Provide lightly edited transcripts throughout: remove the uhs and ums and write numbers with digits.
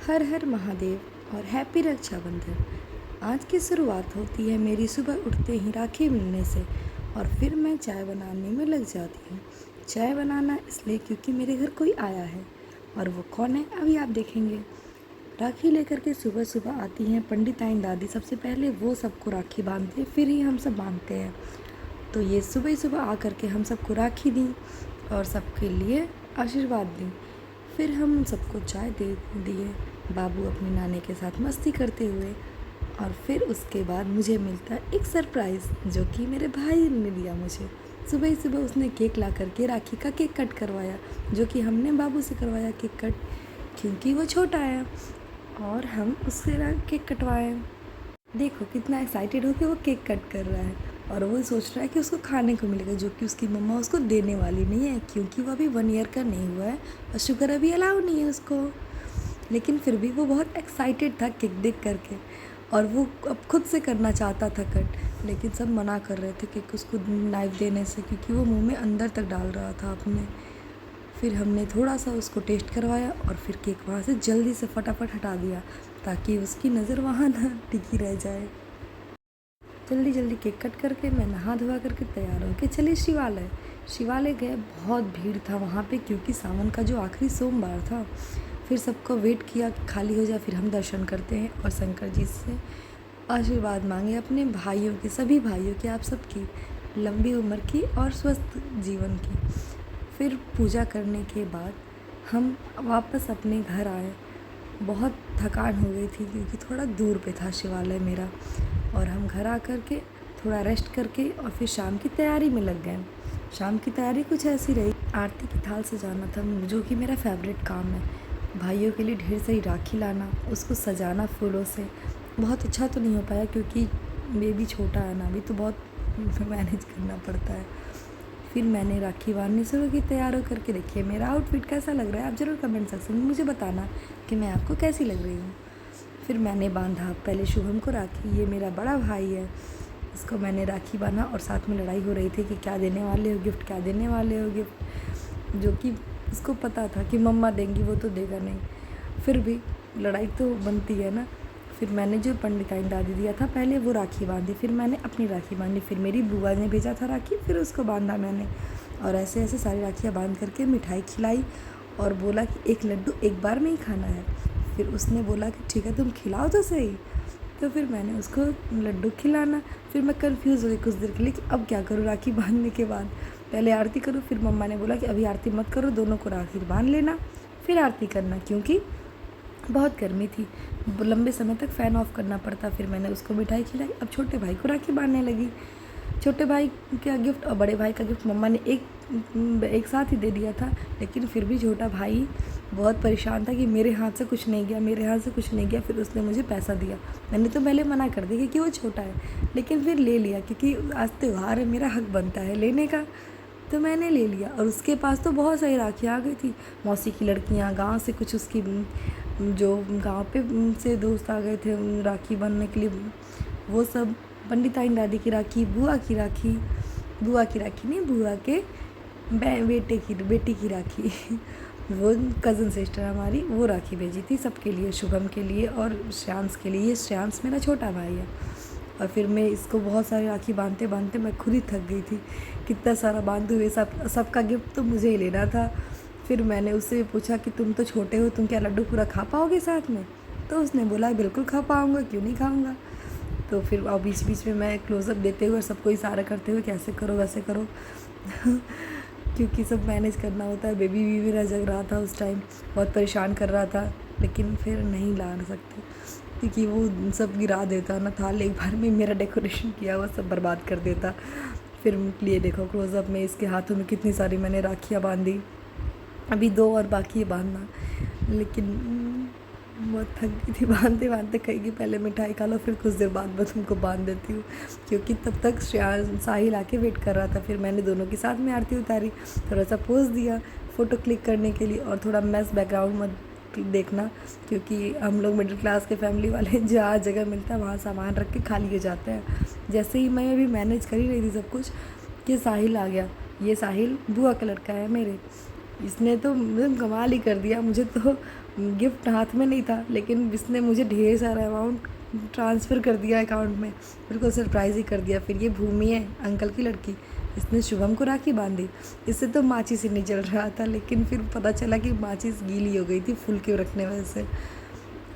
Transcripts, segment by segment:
हर हर महादेव और हैप्पी रक्षाबंधन। आज की शुरुआत होती है मेरी सुबह उठते ही राखी मिलने से और फिर मैं चाय बनाने में लग जाती हूँ। चाय बनाना इसलिए क्योंकि मेरे घर कोई आया है और वो कौन है अभी आप देखेंगे। राखी लेकर के सुबह सुबह आती हैं पंडिताइन दादी। सबसे पहले वो सबको राखी बांधते फिर ही हम सब बांधते हैं। तो ये सुबह ही सुबह आकर के हम सबको राखी दी और सबके लिए आशीर्वाद दी। फिर हम सबको चाय दे दिए, बाबू अपनी नानी के साथ मस्ती करते हुए। और फिर उसके बाद मुझे मिलता है एक सरप्राइज़ जो कि मेरे भाई ने दिया मुझे। सुबह ही सुबह उसने केक ला करके राखी का केक कट करवाया, जो कि हमने बाबू से करवाया केक कट, क्योंकि वो छोटा है और हम उससे केक कटवाए। देखो कितना एक्साइटेड हो कि वो केक कट कर रहा है और वो सोच रहा है कि उसको खाने को मिलेगा, जो कि उसकी मम्मा उसको देने वाली नहीं है क्योंकि वो अभी 1 ईयर का नहीं हुआ है और शुगर अभी अलाउ नहीं है उसको। लेकिन फिर भी वो बहुत एक्साइटेड था केक देख करके और वो अब खुद से करना चाहता था कट, लेकिन सब मना कर रहे थे केक उसको नाइफ़ देने से क्योंकि वो मुंह में अंदर तक डाल रहा था अपने। फिर हमने थोड़ा सा उसको टेस्ट करवाया और फिर केक वहाँ से जल्दी से फटाफट हटा दिया ताकि उसकी नज़र वहाँ ना टिकी रह जाए। जल्दी जल्दी केक कट करके मैं नहा धोवा करके तैयार होके चली शिवालय। शिवालय गए, बहुत भीड़ था वहाँ पे क्योंकि सावन का जो आखिरी सोमवार था। फिर सबको वेट किया कि खाली हो जाए फिर हम दर्शन करते हैं और शंकर जी से आशीर्वाद मांगे अपने भाइयों के, सभी भाइयों के, आप सबकी लंबी उम्र की और स्वस्थ जीवन की। फिर पूजा करने के बाद हम वापस अपने घर आए। बहुत थकान हो गई थी क्योंकि थोड़ा दूर पे था शिवालय मेरा, और हम घर आ कर के थोड़ा रेस्ट करके और फिर शाम की तैयारी में लग गए। शाम की तैयारी कुछ ऐसी रही, आरती की थाल सजाना था जो कि मेरा फेवरेट काम है। भाइयों के लिए ढेर सारी राखी लाना, उसको सजाना फूलों से। बहुत अच्छा तो नहीं हो पाया क्योंकि बेबी छोटा है ना अभी, तो बहुत मैनेज करना पड़ता है। फिर मैंने राखी बांधनी शुरू की तैयार हो करके। देखिए मेरा आउटफिट कैसा लग रहा है, आप ज़रूर कमेंट सेक्शन में मुझे बताना कि मैं आपको कैसी लग रही हूँ। फिर मैंने बांधा पहले शुभम को राखी, ये मेरा बड़ा भाई है, इसको मैंने राखी बांधा और साथ में लड़ाई हो रही थी कि क्या देने वाले हो गिफ्ट, क्या देने वाले हो गिफ्ट, जो कि उसको पता था कि मम्मा देंगी, वो तो देगा नहीं। फिर भी लड़ाई तो बनती है ना। फिर मैंने जो पंडिताइन दादी दिया था पहले वो राखी बांधी, फिर मैंने अपनी राखी बांधी, फिर मेरी बुआ ने भेजा था राखी, फिर उसको बांधा मैंने। और ऐसे ऐसे सारी राखियाँ बांध करके मिठाई खिलाई और बोला कि एक लड्डू एक बार में ही खाना है। फिर उसने बोला कि ठीक है तुम खिलाओ तो सही। तो फिर मैंने उसको लड्डू खिलाना। फिर मैं कंफ्यूज़ हो गई कुछ देर के लिए कि अब क्या करूँ राखी बांधने के बाद, पहले आरती करूँ। फिर मम्मा ने बोला कि अभी आरती मत करो, दोनों को राखी बांध लेना फिर आरती करना, क्योंकि बहुत गर्मी थी, लंबे समय तक फ़ैन ऑफ करना पड़ता। फिर मैंने उसको मिठाई खिलाई। अब छोटे भाई को राखी बांधने लगी। छोटे भाई का गिफ्ट और बड़े भाई का गिफ्ट मम्मा ने एक साथ ही दे दिया था, लेकिन फिर भी छोटा भाई बहुत परेशान था कि मेरे हाथ से कुछ नहीं गया, मेरे हाथ से कुछ नहीं गया। फिर उसने मुझे पैसा दिया। मैंने तो पहले मना कर दिया क्योंकि वो छोटा है, लेकिन फिर ले लिया क्योंकि आज त्योहार है, मेरा हक बनता है लेने का। तो मैंने ले लिया और उसके पास तो बहुत सारी राखियाँ आ गई थी। मौसी की लड़कियाँ, गांव से कुछ उसकी जो गांव पे से दोस्त आ गए थे राखी बांधने के लिए, वो सब, पंडिताइन दादी की राखी, बुआ की राखी, बुआ की राखी नहीं, बुआ के बेटी की राखी वो कज़न सिस्टर हमारी, वो राखी भेजी थी सबके लिए, शुभम के लिए और श्रेयांश के लिए। श्रेयांश मेरा छोटा भाई है। और फिर मैं इसको बहुत सारी राखी बांधते बांधते मैं खुद ही थक गई थी, कितना सारा बांधते हुए। सबका गिफ्ट तो मुझे ही लेना था। फिर मैंने उससे पूछा कि तुम तो छोटे हो, तुम क्या लड्डू पूरा खा पाओगे साथ में? तो उसने बोला बिल्कुल खा पाऊँगा, क्यों नहीं खाऊँगा। तो फिर अब बीच बीच में मैं क्लोज़अप देते हुए सबको इशारा करते हुए कैसे करो वैसे करो क्योंकि सब मैनेज करना होता है। बेबी भी मेरा जग रहा था उस टाइम, बहुत परेशान कर रहा था, लेकिन फिर नहीं ला सकते क्योंकि वो सब गिरा देता ना, थाल एक बार में मेरा डेकोरेशन किया हुआ सब बर्बाद कर देता। फिर लिए देखो क्लोज़अप में इसके हाथों में कितनी सारी मैंने राखियाँ बांधी, अभी 2 और बाकी है बांधना। लेकिन बहुत थक गई थी बांधते बांधते, कहेगी पहले मिठाई खा लो फिर कुछ देर बाद मैं तुमको बांध देती हूँ, क्योंकि तब तक साहिल आके वेट कर रहा था। फिर मैंने दोनों के साथ में आरती उतारी, थोड़ा सा पोज दिया फ़ोटो क्लिक करने के लिए, और थोड़ा मैस बैकग्राउंड मत देखना क्योंकि हम लोग मिडिल क्लास के फैमिली वाले जहाँ जगह मिलता है वहाँ सामान रख के खाली हो जाते हैं। जैसे ही मैं अभी मैनेज कर ही रही थी सब कुछ कि साहिल आ गया। ये साहिल बुआ का लड़का है मेरे, इसने तो कमाल ही कर दिया। मुझे तो गिफ्ट हाथ में नहीं था, लेकिन इसने मुझे ढेर सारा अमाउंट ट्रांसफ़र कर दिया अकाउंट में, बिल्कुल सरप्राइज़ ही कर दिया। फिर ये भूमि है अंकल की लड़की, इसने शुभम को राखी बांधी। इससे तो माचिस ही नहीं जल रहा था, लेकिन फिर पता चला कि माचिस गीली हो गई थी फूल के रखने वजह से।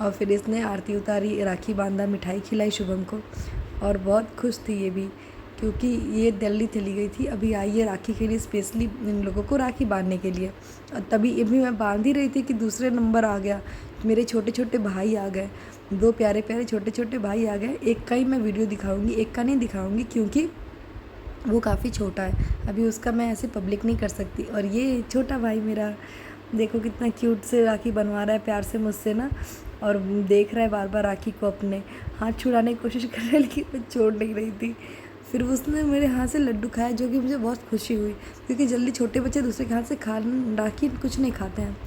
और फिर इसने आरती उतारी, राखी बांधा, मिठाई खिलाई शुभम को, और बहुत खुश थी ये भी, क्योंकि ये दिल्ली चली गई थी, अभी आई है राखी के लिए, स्पेशली इन लोगों को राखी बांधने के लिए। और तभी अभी मैं बांध ही रही थी कि दूसरे नंबर आ गया, मेरे छोटे छोटे भाई आ गए, 2 प्यारे प्यारे छोटे छोटे भाई आ गए। एक का ही मैं वीडियो दिखाऊंगी, एक का नहीं दिखाऊंगी, क्योंकि वो काफ़ी छोटा है, अभी उसका मैं ऐसे पब्लिक नहीं कर सकती। और ये छोटा भाई मेरा देखो कितना क्यूट से राखी बनवा रहा है प्यार से मुझसे ना, और देख रहा है बार बार राखी को, अपने हाथ छुड़ाने की कोशिश कर रहा है, लेकिन मैं छोड़ नहीं रही थी। फिर उसने मेरे हाथ से लड्डू खाया, जो कि मुझे बहुत खुशी हुई, क्योंकि जल्दी छोटे बच्चे दूसरे के हाथ से खा राखी कुछ नहीं खाते हैं।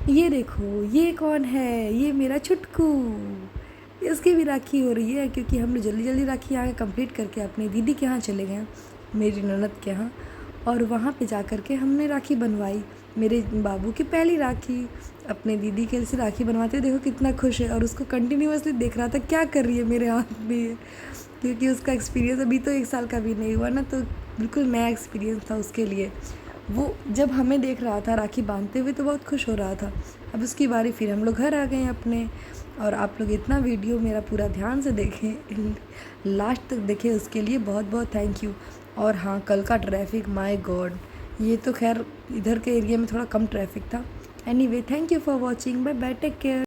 ये देखो ये कौन है, ये मेरा छुटकू, इसकी भी राखी हो रही है, क्योंकि हम लोग जल्दी जल्दी राखी यहाँ कंप्लीट करके अपनी दीदी के यहाँ चले गए, मेरी ननद के यहाँ, और वहाँ पे जा कर के हमने राखी बनवाई, मेरे बाबू की पहली राखी। अपने दीदी के से राखी बनवाते देखो कितना खुश है, और उसको कंटिन्यूअसली देख रहा था क्या कर रही है मेरे हाथ में ये, क्योंकि उसका एक्सपीरियंस अभी तो 1 साल का भी नहीं हुआ ना, तो बिल्कुल नया एक्सपीरियंस था उसके लिए। वो जब हमें देख रहा था राखी बांधते हुए तो बहुत खुश हो रहा था। अब उसकी बारी, फिर हम लोग घर आ गए अपने। और आप लोग इतना वीडियो मेरा पूरा ध्यान से देखें, लास्ट तक देखें, उसके लिए बहुत बहुत थैंक यू। और हाँ, कल का ट्रैफिक, माय गॉड, ये तो खैर इधर के एरिया में थोड़ा कम ट्रैफिक था। Anyway, thank you for watching, bye bye, take care.